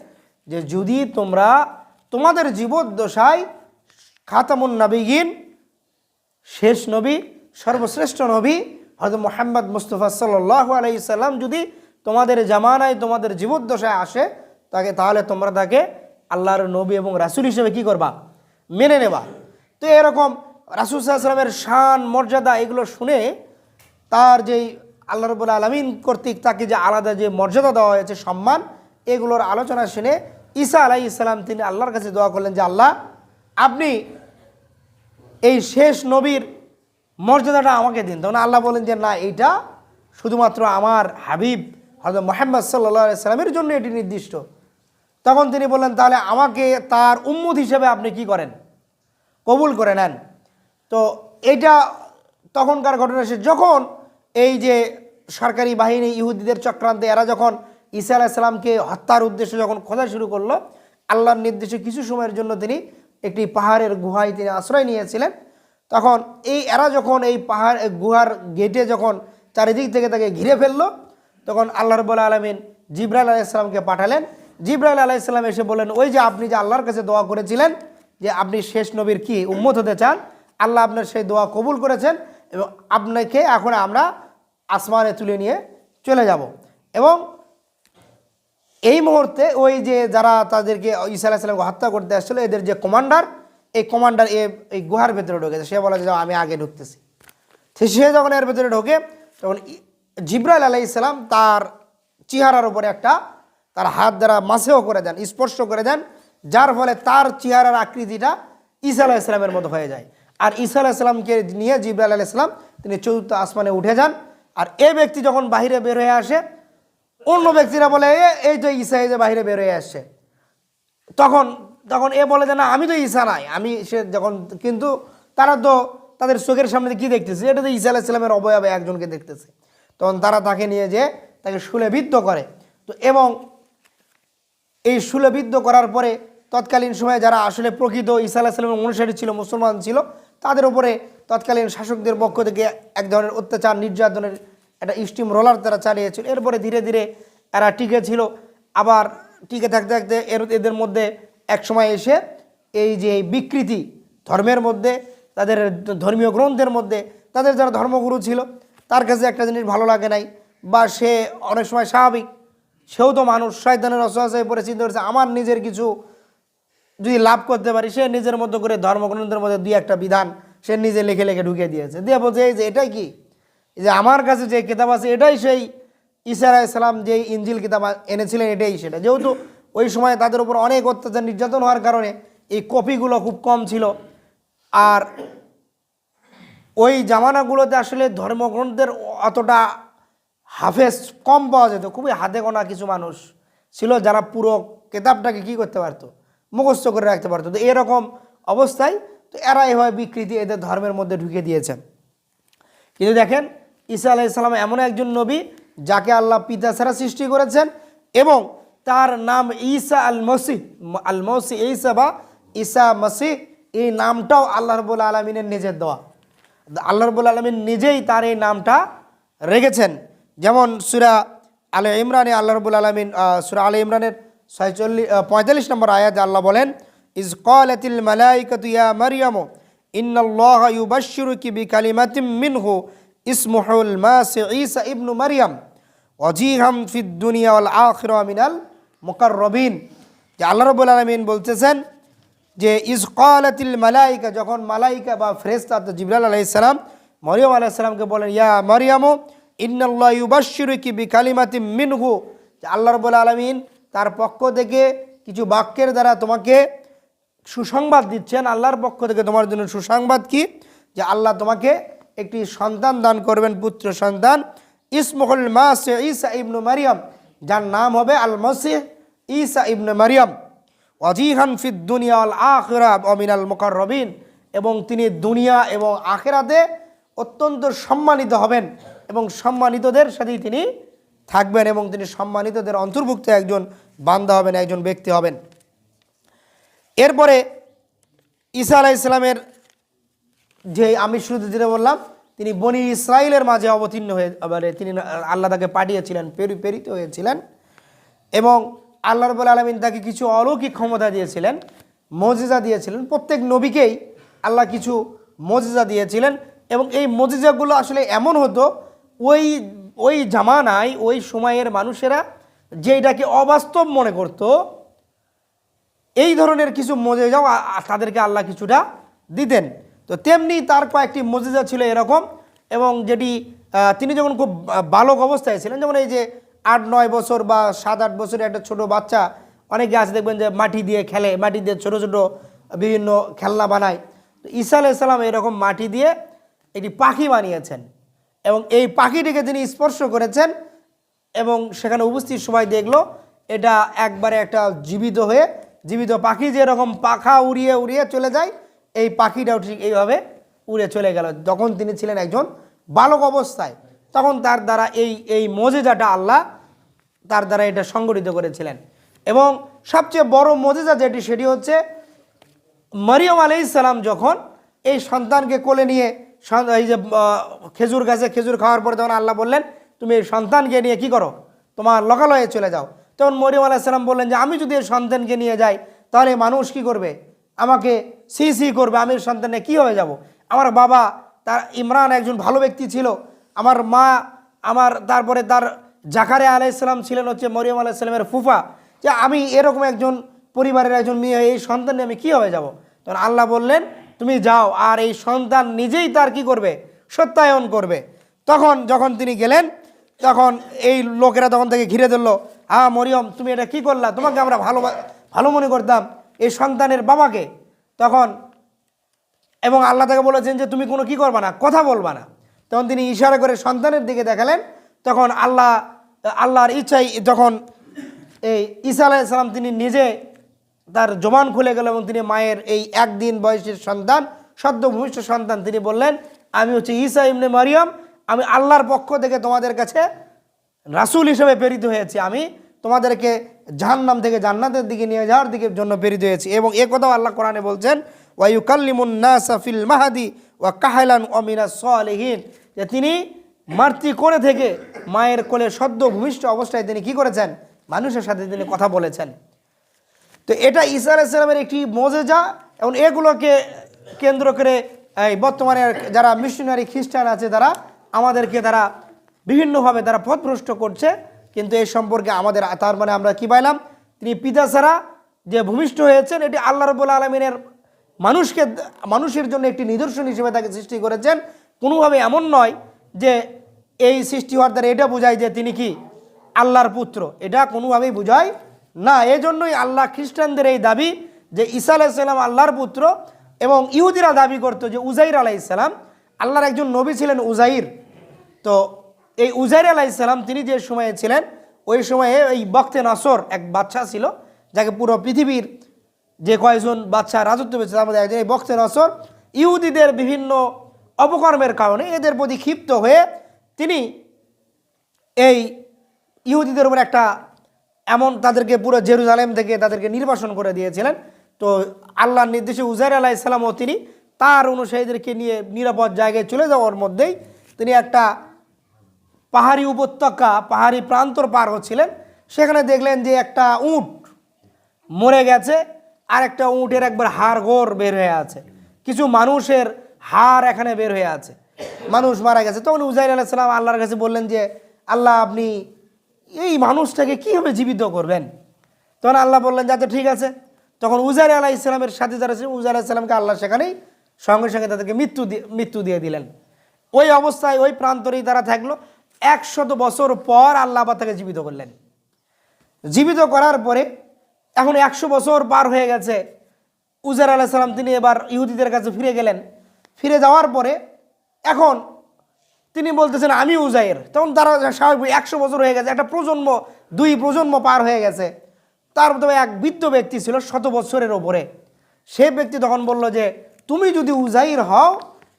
যে যদি তোমরা তোমাদের জীবদ্দশায় খাতামুন নবিয়্যিন, শেষ নবী, সর্বশ্রেষ্ঠ নবী হযরত মুহাম্মদ মুস্তাফা সাল্লাল্লাহু আলাইহি সাল্লাম যদি তোমাদের জামানায় তোমাদের জীবদ্দশায় আসে, তাহলে তোমরা তাকে আল্লাহর নবী এবং রাসূল হিসেবে কি করবা? মেনে নেবা। তো এরকম রাসূল সাল্লাল্লাহু আলাইহি সাল্লামের শান, মর্যাদা এগুলো শুনে তার যেই আল্লাহ রাব্বুল আলামিন কর্তৃক তাকে যে আলাদা যে মর্যাদা দেওয়া হয়েছে, সম্মান, এগুলোর আলোচনা শুনে ঈসা আলাইহিস সালাম তিনি আল্লাহর কাছে দোয়া করলেন যে আল্লাহ, আপনি এই শেষ নবীর মর্যাদাটা আমাকে দিন। তখন আল্লাহ বলেন যে না, এইটা শুধুমাত্র আমার হাবিব হযরত মুহাম্মদ সাল্লাল্লাহু আলাইহি সাল্লামের জন্য এটি নির্দিষ্ট। তখন তিনি বললেন তাহলে আমাকে তার উম্মত হিসেবে আপনি কি করেন? কবুল করে নেন। তো এটা তখনকার ঘটনা। যখন এই যে সরকারি বাহিনী ইহুদিদের চক্রান্তে এরা যখন ঈসা আলাইহিস সালামকে হত্যার উদ্দেশ্যে যখন খোঁজা শুরু করলো, আল্লাহর নির্দেশে কিছু সময়ের জন্য তিনি একটি পাহাড়ের গুহায় তিনি আশ্রয় নিয়েছিলেন। তখন এরা যখন এই পাহাড় গুহার গেটে যখন চারিদিক থেকে তাকে ঘিরে ফেললো, তখন আল্লাহ রাব্বুল আলামিন জিবরাইল আলাইহিস সালামকে পাঠালেন। জিবরাইল আলাইহিস সালাম এসে বললেন, ওই যে আপনি যে আল্লাহর কাছে দোয়া করেছিলেন যে আপনি শেষ নবীর কি উম্মত হতে চান, আল্লাহ আপনার সেই দোয়া কবুল করেছেন এবং আপনাকে এখন আমরা আসমানে তুলে নিয়ে চলে যাব। এবং এই মুহূর্তে ওই যে যারা তাদেরকে ঈসা আলাইহিস সালামকে হত্যা করতে আসছিল, এদের যে কমান্ডার, এই কমান্ডার এই গুহার ভেতরে ঢুকেছে। সে বলে যে আমি আগে ঢুকতেছি। সে যখন এর ভেতরে ঢোকে, তখন জিবরাইল আলাইহিস সালাম তার চেহারার উপরে তার হাত দ্বারা মাসেও করে দেন, স্পর্শ করে দেন, যার ফলে তার চেহারার আকৃতিটা ঈসা আলাইহিস সালামের মতো হয়ে যায়। আর ঈসা আলাইহিস সালামকে নিয়ে জিবরাইল আলাইহিস সালাম তিনি চতুর্থ আসমানে উঠে যান। আর এই ব্যক্তি যখন বাহিরে বের হয়ে আসে, অন্য ব্যক্তিরা বলে এই যে ঈসা এই যে বাহিরে বের হয়ে আসছে। তখন এ বলে যে না, আমি তো ঈসা নাই, আমি সে যখন, কিন্তু তারা তো তাদের চোখের সামনে কি দেখতেছে, এটা তো ঈসা আলাইহিস সালামের অবয়বে একজনকে দেখতেছে। তখন তারা তাকে নিয়ে যে তাকে শূলেবিদ্ধ করে। তো এবং এই শূলেবিদ্ধ করার পরে তৎকালীন সময়ে যারা আসলে প্রকৃত ঈসা আলাইহিস সালামের অনুসারী ছিল, মুসলমান ছিল, তাদের উপরে তৎকালীন শাসকদের পক্ষ থেকে এক ধরনের অত্যাচার, নির্যাতনের একটা স্টিম রোলার তারা চালিয়েছিল। এরপরে ধীরে ধীরে এরা টিকে ছিল। আবার টিকে থাকতে থাকতে এদের মধ্যে এক সময় এসে এই যে বিকৃতি ধর্মের মধ্যে, তাদের ধর্মীয় গ্রন্থের মধ্যে, তাদের যারা ধর্মগুরু ছিল তার কাছে একটা জিনিস ভালো লাগে নাই, বা সে অনেক সময় স্বাভাবিক, সেও তো মানুষ, শয়তানের ওয়াসওয়াসায় পড়ে চিন্তা করেছে আমার নিজের কিছু যদি লাভ করতে পারি, সে নিজের মতো করে ধর্মগ্রন্থের মধ্যে দুই একটা বিধান সে নিজে লিখে লিখে ঢুকিয়ে দিয়েছে, দিয়ে বলছে এই যে এটাই কি, যে আমার কাছে যে কিতাব আছে এটাই সেই ঈসা আলাইহিস সালাম যেই ইনজিল কিতাব এনেছিলেন এটাই সেটা। যেহেতু ওই সময় তাদের উপর অনেক অত্যাচার, নির্যাতন হওয়ার কারণে এই কপিগুলো খুব কম ছিল। আর ওই জামানাগুলোতে আসলে ধর্মগ্রন্থের অতটা হাফেজ কম পাওয়া যেত, খুবই হাতে গোনা কিছু মানুষ ছিল যারা পুরো কিতাবটাকে কি করতে পারতো, মুখস্থ করে রাখতে পারতো। তো এরকম অবস্থায় তো এরা এভাবে বিকৃতি এদের ধর্মের মধ্যে ঢুকে দিয়েছে। কিন্তু দেখেন ঈসা আলাইহিস সালাম এমন একজন নবী যাকে আল্লাহ পিতা ছাড়া সৃষ্টি করেছেন, এবং তার নাম ঈসা আল মসিহ ঈসা বা ঈসা মসিহ, এই নামটাও আল্লাহ রাব্বুল আলামিনের নিজের দেওয়া। আল্লাহ রাব্বুল আলামিন নিজেই তার এই নামটা রেখেছেন। যেমন সূরা আলে ইমরানে আল্লাহ রাব্বুল আলামিন সূরা আলে ইমরানের 45 নম্বর আয়াতে আল্লাহ বলেন, ইজ ক্বালাতিল মালাইকাতু ইয়া মারইয়াম ইন্নাল্লাহা ইউবাশশিরুকি বিকালিমাতিম মিনহু ইসমুহুল মাসি ঈসা ইবনু মারইয়াম ওয়াজিহাম ফিদ দুনিয়া ওয়াল আখিরা মিনাল মুকাররবিন। যে আল্লাহ রাব্বুল আলামিন বলতেছেন যে ইজ ক্বালাতিল মালাইকা, যখন মালাইকা বা ফেরেশতা জিবরাইল আলাইহিস সালাম মরিয়ম আলাইহিস সালামকে বলেন, ইয়া মারইয়াম ইন্নাল্লাহা ইউবাশশিরুকি বিকালিমাতিম মিনহু, যে আল্লাহ রাব্বুল আলামিন তার পক্ষ থেকে কিছু বাক্যের দ্বারা তোমাকে সুসংবাদ দিচ্ছেন। আল্লাহর পক্ষ থেকে তোমার জন্য সুসংবাদ কি? যে আল্লাহ তোমাকে একটি সন্তান দান করবেন, পুত্র সন্তান। ইসমুহুল মাসি ঈসা ইবনু মারইয়াম, যার নাম হবে আল মসিহ ঈসা ইবনু মারইয়াম। ওয়াজিহান ফিদ দুনিয়া ওয়াল আখিরা ওয়া মিনাল মুকাররবিন, এবং তিনি দুনিয়া এবং আখিরাতে অত্যন্ত সম্মানিত হবেন এবং সম্মানিতদের সাথেই তিনি থাকবেন এবং তিনি সম্মানিতদের অন্তর্ভুক্ত একজন বান্দা হবেন, একজন ব্যক্তি হবেন। এরপরে ঈসা আলাইহিস সালামের যে আমি শুরুতে যেটা বললাম, তিনি বনি ইসরাইলের মাঝে অবতীর্ণ হয়ে তিনি আল্লাহ তাকে পাঠিয়েছিলেন, প্রেরিত হয়েছিলেন এবং আল্লাহ রাব্বুল আলামিন তাকে কিছু অলৌকিক ক্ষমতা দিয়েছিলেন, মুজিজা দিয়েছিলেন। প্রত্যেক নবীকেই আল্লাহ কিছু মুজিজা দিয়েছিলেন এবং এই মুজিজাগুলো আসলে এমন হতো ওই জামানায় ওই সময়ের মানুষেরা যেটাকে অবাস্তব মনে করত, এই ধরনের কিছু মুজিজাও তাদেরকে আল্লাহ কিছুটা দিতেন। তো তেমনি তার কয়েকটি মুজিজা ছিল এরকম, এবং যেটি তিনি যখন খুব বালক অবস্থায় ছিলেন, যেমন এই যে 8-9 বছর বা 7-8 বছরের একটা ছোট বাচ্চা, অনেকে আছে দেখবেন যে মাটি দিয়ে খেলে, মাটি দিয়ে ছোট ছোট বিভিন্ন খেলনা বানায়। তো ঈসা আলাইহিস সালাম এরকম মাটি দিয়ে একটি পাখি বানিয়েছেন এবং এই পাখিটিকে তিনি স্পর্শ করেছেন এবং সেখানে উপস্থিত সবাই দেখলো এটা একবারে একটা জীবিত পাখি, যেরকম পাখা উড়িয়ে উড়িয়ে চলে যায়, এই পাখিটাও ঠিক এইভাবে উড়ে চলে গেল। যখন তিনি ছিলেন একজন বালক অবস্থায়, তখন তার দ্বারা এই মুজিজাটা আল্লাহ তার দ্বারা এটা সংগঠিত করেছিলেন। এবং সবচেয়ে বড় মুজিজা যেটি, সেটি হচ্ছে মরিয়ম আলাইহিস সালাম যখন এই সন্তানকে কোলে নিয়ে এই যে খেজুর গাছে খেজুর খাওয়ার পরে তখন আল্লাহ বললেন, তুমি এই সন্তানকে নিয়ে কি করো, তোমার লোকালয়ে চলে যাও। তখন মরিয়ম আলাইহিস সালাম বললেন যে আমি যদি এই সন্তানকে নিয়ে যাই তাহলে মানুষ কি করবে, আমাকে সি করবে, আমি সন্তানে কি হয়ে যাব। আমার বাবা তার ইমরান একজন ভালো ব্যক্তি ছিল, আমার মা তারপরে তার জাকারিয়া আলাইহিস সালাম ছিলেন হচ্ছে মরিয়ম আলাইহিস সালামের ফুফা, যে আমি এরকম একজন পরিবারের একজন মেয়ে, এই সন্তান নিয়ে আমি কী হয়ে যাব। তখন আল্লাহ বললেন তুমি যাও, আর এই সন্তান নিজেই তার কি করবে, সত্যায়ন করবে। যখন তিনি গেলেন, তখন এই লোকেরা তখন থেকে ঘিরে ধরলো, মরিয়ম তুমি এটা কি করলা, তোমাকে আমরা ভালো মনে করতাম, এই সন্তানের বাবাকে। এবং আল্লাহ তাকে বলেছেন যে তুমি কোনো কি করবা না, কথা বলবা না। তখন তিনি ইশারা করে সন্তানের দিকে দেখালেন। তখন আল্লাহর ইচ্ছায় যখন এই ঈসা আলাইহিস সালাম তিনি নিজে তার জবান খুলে গেল এবং তিনি মায়ের এই 1 দিন বয়সের সন্তান, সদ্য ভূমিষ্ঠ সন্তান, তিনি বললেন আমি হচ্ছে ঈসা ইবনে মারইয়াম, আমি আল্লাহর পক্ষ থেকে তোমাদের কাছে রাসূল হিসেবে প্রেরিত হয়েছি, আমি তোমাদেরকে জাহান্নাম থেকে জান্নাতের দিকে নিয়ে যাওয়ার জন্য প্রেরিত হয়েছি। এবং এ কথাও আল্লাহ কোরআনে বলছেন, ওয়া ইউকাল্লিমুন নাসা ফিল মাহদি ওয়া কাহলান ওয়া মিনাস সালিহিন, যে তিনি মাতৃকোলে থেকে মায়ের কোলে সদ্য ভূমিষ্ঠ অবস্থায় তিনি কি করেছেন, মানুষের সাথে তিনি কথা বলেছেন। তো এটা ঈসা আলাইহিস সালামের একটি মুজিজা, এবং এগুলোকে কেন্দ্র করে বর্তমানে যারা মিশনারি খ্রিস্টান আছে তারা আমাদেরকে বিভিন্নভাবে পথভ্রষ্ট করছে। কিন্তু এই সম্পর্কে আমাদের তার মানে আমরা কি পাইলাম, তিনি পিতা ছাড়া যে ভূমিষ্ঠ হয়েছেন, এটি আল্লাহ রাব্বুল আলামিনের মানুষের জন্য একটি নিদর্শন হিসেবে তাকে সৃষ্টি করেছেন। কোনোভাবে এমন নয় যে এই সৃষ্টি হওয়ার দ্বারা এটা বোঝায় যে তিনি কি আল্লাহর পুত্র, এটা কোনোভাবেই বোঝায় না। এজন্যই আল্লাহ খ্রিস্টানদের এই দাবি যে ঈসা আলাইহিস সালাম আল্লাহর পুত্র, এবং ইহুদিরা দাবি করত যে উজাইর আলাইহিস সালাম আল্লাহর একজন নবী ছিলেন, উজাইর। তো এই উজাইর আলাইহিস সালাম তিনি যে সময়ে ছিলেন, ওই সময়ে এই বক্তে নসর এক বাদশা ছিল, যাকে পুরো পৃথিবীর যে কয়েকজন বাদশা রাজত্ব পেয়েছে তার মধ্যে একজন এই বক্তে নসর। ইহুদিদের বিভিন্ন অপকর্মের কারণে এদের প্রতি ক্ষিপ্ত হয়ে তিনি এই ইহুদিদের উপর তাদেরকে পুরো জেরুজালেম থেকে তাদেরকে নির্বাসন করে দিয়েছিলেন। তো আল্লাহর নির্দেশে উজাইর আলাইহিস সালামও তিনি তার অনুসারীদেরকে নিয়ে নিরাপদ জায়গায় চলে যাওয়ার মধ্যেই তিনি একটা পাহাড়ি উপত্যকা, পাহাড়ি প্রান্তর পার হচ্ছিলেন। সেখানে দেখলেন যে একটা উট মরে গেছে, আর একটা উটের একবার হাড় গোড় বের হয়ে আছে, কিছু মানুষের হাড় এখানে বের হয়ে আছে, মানুষ মারা গেছে। তখন উজাইর আলাইহিস সালাম আল্লাহর কাছে বললেন যে আল্লাহ, আপনি এই মানুষটাকে কীভাবে জীবিত করবেন? তখন আল্লাহ বললেন যে আচ্ছা ঠিক আছে। তখন উজাইর আলাইহিস সালামের সাথে যারা ছিল, উজাইর আলাইহিস সালামকে আল্লাহ সেখানেই সঙ্গে সঙ্গে তাদেরকে মৃত্যু দিয়ে দিলেন। ওই অবস্থায় ওই প্রান্তরেই তারা থাকলো। 100 বছর পর আল্লাহ আবার তাকে জীবিত করলেন। জীবিত করার পরে এখন 100 বছর পার হয়ে গেছে। উজাইর আলাইহিস সালাম তিনি এবার ইহুদিদের কাছে ফিরে গেলেন। ফিরে যাওয়ার পরে এখন তিনি বলতেছেন আমি উজাইর। তখন তারা স্বাভাবিক, 100 বছর হয়ে গেছে, একটা প্রজন্ম, 2 প্রজন্ম পার হয়ে গেছে। তার মধ্যে এক বৃদ্ধ ব্যক্তি ছিল 100 বছরের ওপরে। সেই ব্যক্তি তখন বলল যে তুমি যদি উজাইর হও,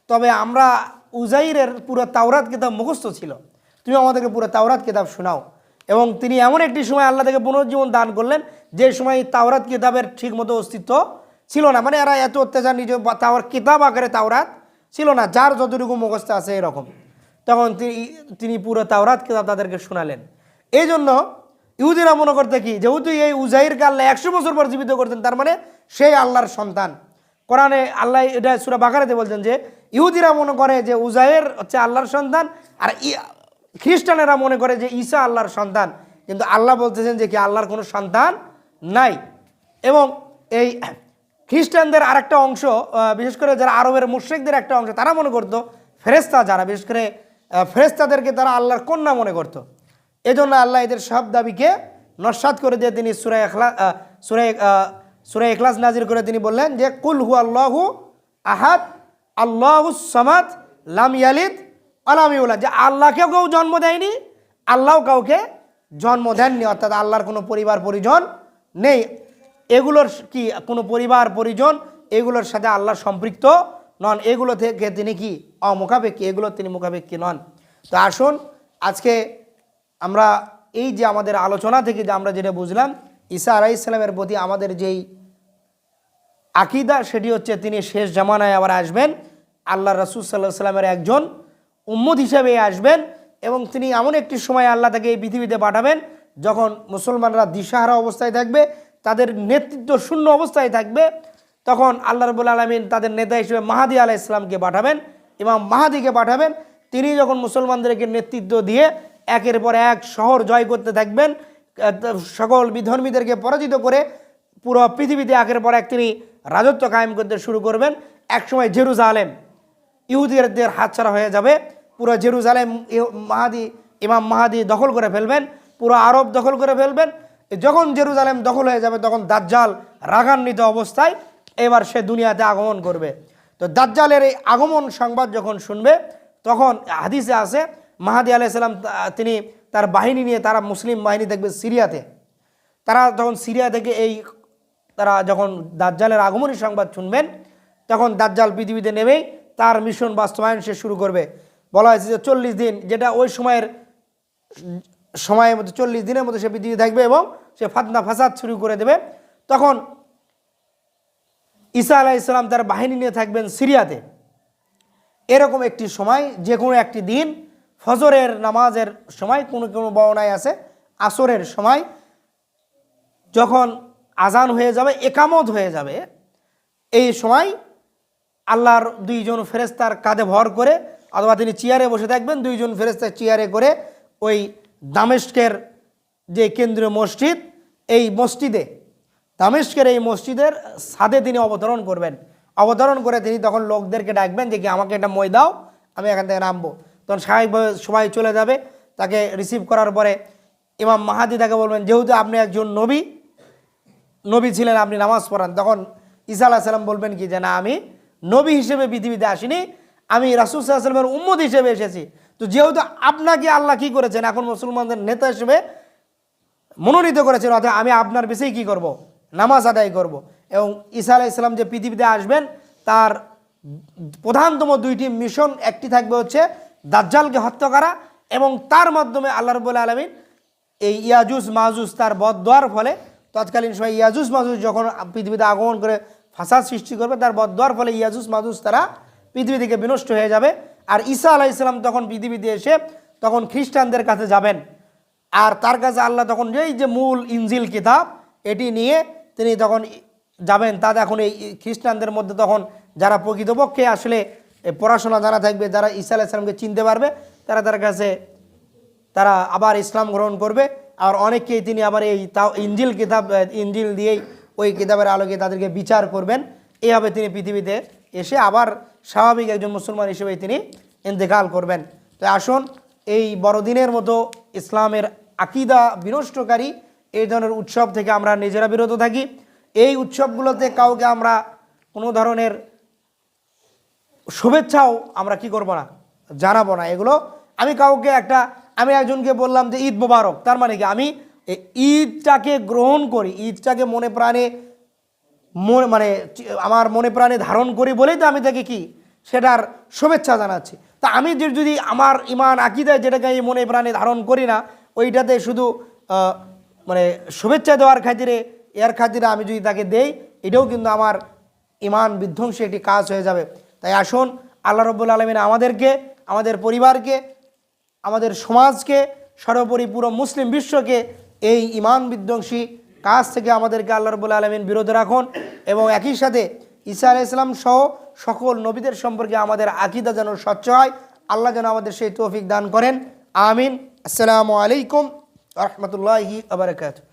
তবে আমরা উজাইরের পুরো তাওরাত কিতাব মুখস্থ ছিল, তুমি আমাদেরকে পুরো তাওরাত কিতাব শোনাও। এবং তিনি এমন একটি সময় আল্লাহ থেকে পুনর্জীবন দান করলেন যে সময় তাওরাত কিতাবের ঠিকমতো অস্তিত্ব ছিল না, মানে এরা এত অত্যাচার, নিজে কিতাব আকারে তাওরাত ছিল না, যার যতটুকু মুখস্থ আছে এরকম। তখন তিনি পুরো তাওরাত কিতাব তাদেরকে শোনালেন। এই জন্য ইহুদিরা মনে করতে কি, যেহেতু এই উজাইরকে আল্লাহ 100 বছর পর জীবিত করতেন, তার মানে সেই আল্লাহর সন্তান। কোরআনে আল্লাহ এটা সূরা বাকারাতে বলছেন যে ইহুদিরা মনে করে যে উজাইর হচ্ছে আল্লাহর সন্তান, আর খ্রিস্টানেরা মনে করে যে ঈসা আল্লাহর সন্তান। কিন্তু আল্লাহ বলতেছেন যে কি আল্লাহর কোনো সন্তান নাই। এবং এই খ্রিস্টানদের আরেকটা অংশ, বিশেষ করে যারা আরবের মুশরিকদের একটা অংশ, তারা মনে করতো ফেরেশতা যারা, বিশেষ করে ফেরেশতাদেরকে তারা আল্লাহর কন্যা মনে করতো। এজন্য আল্লাহ এদের সব দাবিকে নস্যাৎ করে দিয়ে তিনি সূরা ইখলাস নাজির করে তিনি বললেন যে কুল হু আল্লাহু আহাদ আল্লাহুস সামাদ লাম ইয়ালিদ ওয়া লাম ইউলাদ, যে আল্লাহকেও কেউ জন্ম দেয়নি, আল্লাহও কাউকে জন্ম দেননি, অর্থাৎ আল্লাহর কোনো পরিবার পরিজন নেই। এগুলোর কি কোনো পরিবার পরিজন, এগুলোর সাথে আল্লাহ সম্পৃক্ত নন, এগুলো থেকে তিনি কি অমুখাপেক্ষী, এগুলো তিনি মুখাপেক্ষী নন। তো আসুন আজকে আমরা এই যে আমাদের আলোচনা থেকে যে আমরা যেটা বুঝলাম, ঈসা আলাইহিস সালামের প্রতি আমাদের যেই আকীদা, সেটি হচ্ছে তিনি শেষ জামানায় আবার আসবেন, আল্লাহ রাসূল সাল্লাল্লাহু আলাইহি সাল্লামের একজন উম্মত হিসেবে আসবেন। এবং তিনি এমন একটি সময় আল্লাহ তাকে এই পৃথিবীতে পাঠাবেন যখন মুসলমানরা দিশাহারা অবস্থায় থাকবে, তাদের নেতৃত্ব শূন্য অবস্থায় থাকবে। তখন আল্লাহ রাব্বুল আলামিন তাদের নেতা হিসেবে মাহাদি আলাইহিস সালামকে পাঠাবেন, ইমাম মাহাদিকে পাঠাবেন। তিনি যখন মুসলমানদেরকে নেতৃত্ব দিয়ে একের পর এক শহর জয় করতে থাকবেন, সকল বিধর্মীদেরকে পরাজিত করে পুরো পৃথিবীতে একের পর এক তিনি রাজত্ব কায়েম করতে শুরু করবেন। একসময় জেরুজালেম ইহুদিদের হাতছাড়া হয়ে যাবে, পুরো জেরুজালেম ইমাম মাহাদি দখল করে ফেলবেন, পুরো আরব দখল করে ফেলবেন। যখন জেরুজালেম দখল হয়ে যাবে তখন দাজ্জাল রাগান্বিত অবস্থায় এবার সে দুনিয়াতে আগমন করবে। তো দাজ্জালের এই আগমন সংবাদ যখন শুনবে, তখন হাদিসে আছে মাহাদি আলাইহিস সালাম তিনি তার বাহিনী নিয়ে, তারা মুসলিম বাহিনী দেখবে সিরিয়াতে, তারা যখন সিরিয়া থেকে তারা যখন দাজ্জালের আগমনের সংবাদ শুনবেন, তখন দাজ্জাল পৃথিবীতে নেমেই তার মিশন বাস্তবায়ন সে শুরু করবে। বলা হয়েছে যে 40 দিন, যেটা ওই সময়ের মধ্যে 40 দিনের মধ্যে সে পৃথিবী থাকবে এবং সে ফাতনা ফাসাদ শুরু করে দেবে। তখন ঈসা আলাইহিস সালাম তার বাহিনী নিয়ে থাকবেন সিরিয়াতে। এরকম একটি সময়, যে কোনো একটি দিন, ফজরের নামাজের সময়, কোনো কোনো বর্ণনায় আছে আসরের সময়, যখন আজান হয়ে যাবে, একামত হয়ে যাবে, এই সময় আল্লাহর 2 জন ফেরেশতার কাঁধে ভর করে, অথবা তিনি চেয়ারে বসে থাকবেন, 2 জন ফেরেশতা চেয়ারে করে ওই দামেস্কের যে কেন্দ্রীয় মসজিদ, এই মসজিদে, দামেস্কের এই মসজিদের ছাদে তিনি অবতরণ করবেন। অবতরণ করে তিনি তখন লোকদেরকে ডাকবেন যে কি আমাকে একটা মই দাও, আমি এখান থেকে নামবো। তখন স্বাভাবিকভাবে সবাই চলে যাবে। তাকে রিসিভ করার পরে ইমাম মাহাদি তাকে বলবেন, যেহেতু আপনি একজন নবী ছিলেন, আপনি নামাজ পড়ান। তখন ঈসা আলাইহিস সালাম বলবেন কি যে না, আমি নবী হিসেবে পৃথিবীতে আসিনি, আমি রাসূল সাল্লাল্লাহু আলাইহি ওয়াসাল্লামের উম্মত হিসেবে এসেছি। তো যেহেতু আপনাকে আল্লাহ কি করেছেন, এখন মুসলমানদের নেতা হিসেবে মনোনীত করেছেন, অর্থাৎ আমি আপনার বেশি কি করব, নামাজ আদায় করব। এবং ঈসা আলাইহিস সালাম যে পৃথিবীতে আসবেন, তার প্রধানতম 2টি মিশন, একটি থাকবে হচ্ছে দাজ্জালকে হত্যা করা, এবং তার মাধ্যমে আল্লাহ রাব্বুল আলামিন এই ইয়াজুজ মাজুজ তার বদদোয়ার ফলে তৎকালীন সময় ইয়াজুজ মাজুজ যখন পৃথিবীতে আগমন করে ফাসাদ সৃষ্টি করবে, তার বদদোয়ার ফলে ইয়াজুজ মাজুজ তারা পৃথিবী থেকে বিনষ্ট হয়ে যাবে। আর ঈসা আলাইহিস সালাম তখন পৃথিবীতে এসে তখন খ্রিস্টানদের কাছে যাবেন, আর তার কাছে আল্লাহ তখন এই যে মূল ইনজিল কিতাব এটি নিয়ে তিনি তখন যাবেন। তা এখন এই খ্রিস্টানদের মধ্যে তখন যারা প্রকৃতপক্ষে আসলে পড়াশোনা জানা থাকবে, যারা ঈসা আলাইহিস সালামকে চিনতে পারবে, তারা তার কাছে তারা আবার ইসলাম গ্রহণ করবে। আর অনেককেই তিনি আবার এই তাও ইনজিল কিতাব, ইনজিল দিয়েই ওই কিতাবের আলোকে তাদেরকে বিচার করবেন। এইভাবে তিনি পৃথিবীতে এসে আবার স্বাভাবিক একজন মুসলমান হিসেবে তিনি ইন্তেকাল করবেন। তো আসুন এই বড়দিনের মতো ইসলামের আকীদা বিনষ্টকারী এই ধরনের উৎসব থেকে আমরা নিজেরা বিরত থাকি। এই উৎসবগুলোতে কাউকে আমরা কোনো ধরনের শুভেচ্ছাও আমরা কি করব না, জানাবো না। এগুলো আমি একজনকে বললাম যে ঈদ মোবারক, তার মানে কি আমি ঈদটাকে গ্রহণ করি, ঈদটাকে মনে প্রাণে মানে আমার মনে প্রাণে ধারণ করি বলেই তো আমি তাকে কি সেটার শুভেচ্ছা জানাচ্ছি। তা আমি যদি আমার ইমান আকীদায় যেটাকে আমি মনে প্রাণে ধারণ করি না, ওইটাতে শুধু মানে শুভেচ্ছা দেওয়ার খাতিরে আমি যদি তাকে দেই, এটাও কিন্তু আমার ইমান বিধ্বংসী একটি কাজ হয়ে যাবে। তাই আসুন আল্লাহ রাব্বুল আলামিন আমাদেরকে, আমাদের পরিবারকে, আমাদের সমাজকে, সর্বোপরি পুরো মুসলিম বিশ্বকে এই ইমান বিধ্বংসী কাজ থেকে আমাদেরকে আল্লাহ রাব্বুল আলামিন বিরত রাখুন। এবং একই সাথে ঈসা আলাইহিস সালাম সহ সকল নবীদের সম্পর্কে আমাদের আকীদা যেন স্বচ্ছ হয়। আল্লাহ যেন আমাদের সেই তৌফিক দান করেন। আমিন। আসসালামু আলাইকুম ওয়া রাহমাতুল্লাহি ওয়া বারাকাতুহু।